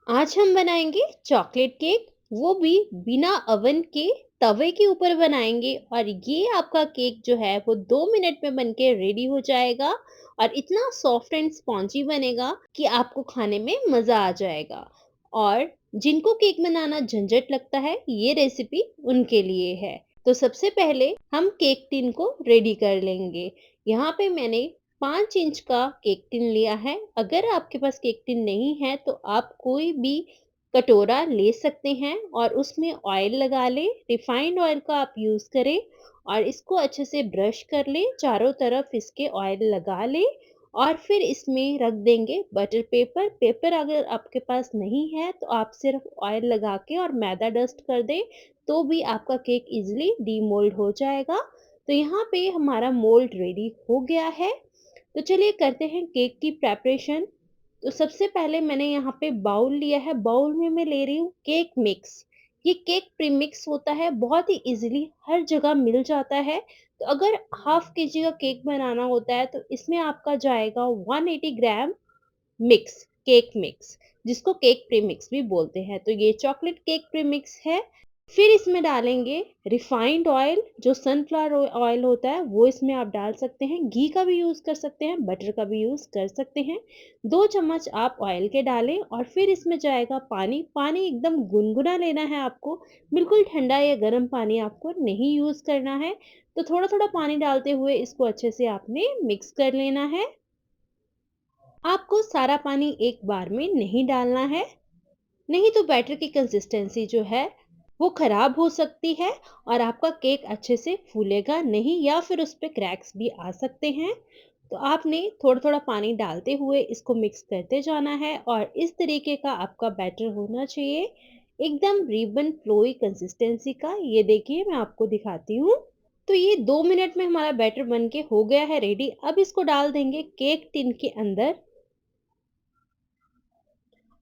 आज हम बनाएंगे चॉकलेट केक, वो भी बिना ओवन के तवे के ऊपर बनाएंगे। और ये आपका केक जो है वो 2 मिनट में बनके रेडी हो जाएगा और इतना सॉफ्ट एंड स्पॉन्जी बनेगा कि आपको खाने में मज़ा आ जाएगा। और जिनको केक बनाना झंझट लगता है, ये रेसिपी उनके लिए है। तो सबसे पहले हम केक टिन को रेडी कर लेंगे। यहाँ पे मैंने 5 इंच का केक टिन लिया है। अगर आपके पास केक टिन नहीं है तो आप कोई भी कटोरा ले सकते हैं और उसमें ऑयल लगा लें। रिफाइंड ऑयल का आप यूज़ करें और इसको अच्छे से ब्रश कर लें, चारों तरफ इसके ऑयल लगा लें और फिर इसमें रख देंगे बटर पेपर। पेपर अगर आपके पास नहीं है तो आप सिर्फ ऑयल लगा के और मैदा डस्ट कर दें, तो भी आपका केक इजीली डीमोल्ड हो जाएगा। तो यहाँ पे हमारा मोल्ड रेडी हो गया है। तो चलिए करते हैं केक की प्रेपरेशन। तो सबसे पहले मैंने यहाँ पे बाउल लिया है। बाउल में मैं ले रही हूँ केक मिक्स। ये केक प्रीमिक्स होता है, बहुत ही इजीली हर जगह मिल जाता है। तो अगर हाफ केजी का केक बनाना होता है तो इसमें आपका जाएगा 180 ग्राम मिक्स, केक मिक्स, जिसको केक प्रीमिक्स भी बोलते हैं। तो ये चॉकलेट केक प्रीमिक्स है। फिर इसमें डालेंगे रिफाइंड ऑयल, जो सनफ्लावर ऑयल होता है वो इसमें आप डाल सकते हैं। घी का भी यूज़ कर सकते हैं, बटर का भी यूज़ कर सकते हैं। 2 चम्मच आप ऑयल के डालें और फिर इसमें जाएगा पानी। पानी एकदम गुनगुना लेना है आपको, बिल्कुल ठंडा या गर्म पानी आपको नहीं यूज़ करना है। तो थोड़ा-थोड़ा पानी डालते हुए इसको अच्छे से आपने मिक्स कर लेना है। आपको सारा पानी एक बार में नहीं डालना है, नहीं तो बैटर की कंसिस्टेंसी जो है वो खराब हो सकती है और आपका केक अच्छे से फूलेगा नहीं या फिर उस पे क्रैक्स भी आ सकते हैं। तो आपने थोड़ा थोड़ा पानी डालते हुए इसको मिक्स करते जाना है और इस तरीके का आपका बैटर होना चाहिए, एकदम रिबन फ्लोई कंसिस्टेंसी का। ये देखिए मैं आपको दिखाती हूँ। तो ये 2 मिनट में हमारा बैटर बन के हो गया है रेडी। अब इसको डाल देंगे केक टिन के अंदर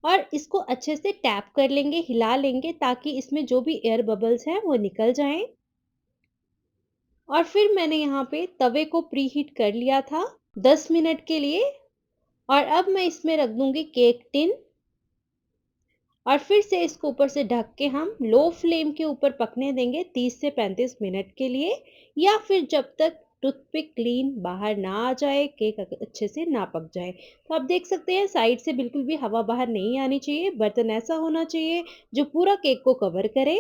और इसको अच्छे से टैप कर लेंगे, हिला लेंगे ताकि इसमें जो भी एयर बबल्स हैं वो निकल जाएं। और फिर मैंने यहाँ पे तवे को प्री हीट कर लिया था 10 मिनट के लिए। और अब मैं इसमें रख दूंगी केक टिन और फिर से इसको ऊपर से ढक के हम लो फ्लेम के ऊपर पकने देंगे 30 से 35 मिनट के लिए, या फिर जब तक टूथपिक क्लीन बाहर ना आ जाए, केक अच्छे से ना पक जाए। तो आप देख सकते हैं साइड से बिल्कुल भी हवा बाहर नहीं आनी चाहिए, बर्तन ऐसा होना चाहिए जो पूरा केक को कवर करे।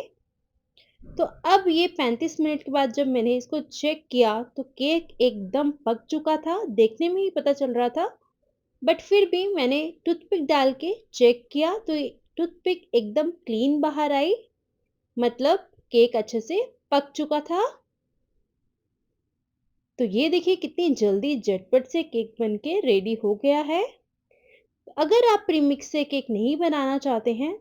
तो अब ये 35 मिनट के बाद जब मैंने इसको चेक किया तो केक एकदम पक चुका था, देखने में ही पता चल रहा था। बट फिर भी मैंने टूथपिक डाल के चेक किया तो टूथपिक एकदम क्लीन बाहर आई, मतलब केक अच्छे से पक चुका था। तो ये देखिए कितनी जल्दी झटपट से केक बनके रेडी हो गया है। अगर आप प्रीमिक्स से केक नहीं बनाना चाहते हैं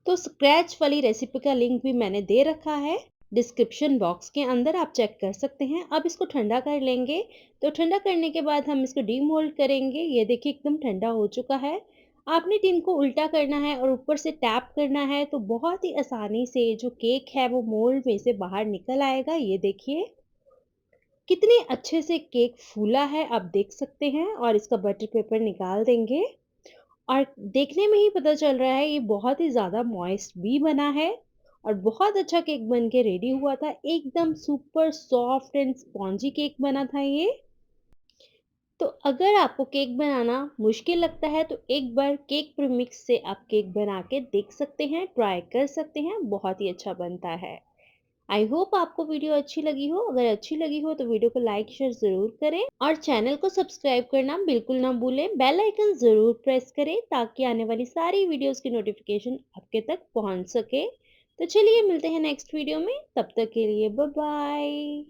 तो स्क्रैच वाली रेसिपी का लिंक भी मैंने दे रखा है डिस्क्रिप्शन बॉक्स के अंदर, आप चेक कर सकते हैं। अब इसको ठंडा कर लेंगे। तो ठंडा करने के बाद हम इसको डीमोल्ड करेंगे। ये देखिए एकदम ठंडा हो चुका है। आपने टिन को उल्टा करना है और ऊपर से टैप करना है तो बहुत ही आसानी से जो केक है वो मोल्ड में से बाहर निकल आएगा। ये देखिए कितने अच्छे से केक फूला है, आप देख सकते हैं। और इसका बटर पेपर निकाल देंगे और देखने में ही पता चल रहा है ये बहुत ही ज़्यादा मॉइस्ट भी बना है और बहुत अच्छा केक बन के रेडी हुआ था। एकदम super soft and spongy cake बना था ये। तो अगर आपको केक बनाना मुश्किल लगता है तो एक बार केक प्रीमिक्स से आप केक बना के देख सकते हैं, ट्राई कर सकते हैं, बहुत ही अच्छा बनता है। आई होप आपको वीडियो अच्छी लगी हो। अगर अच्छी लगी हो तो वीडियो को लाइक शेयर ज़रूर करें और चैनल को सब्सक्राइब करना बिल्कुल ना भूलें। बेल आइकन ज़रूर प्रेस करें ताकि आने वाली सारी वीडियोस की नोटिफिकेशन आपके तक पहुंच सके। तो चलिए मिलते हैं नेक्स्ट वीडियो में, तब तक के लिए बाय बाय।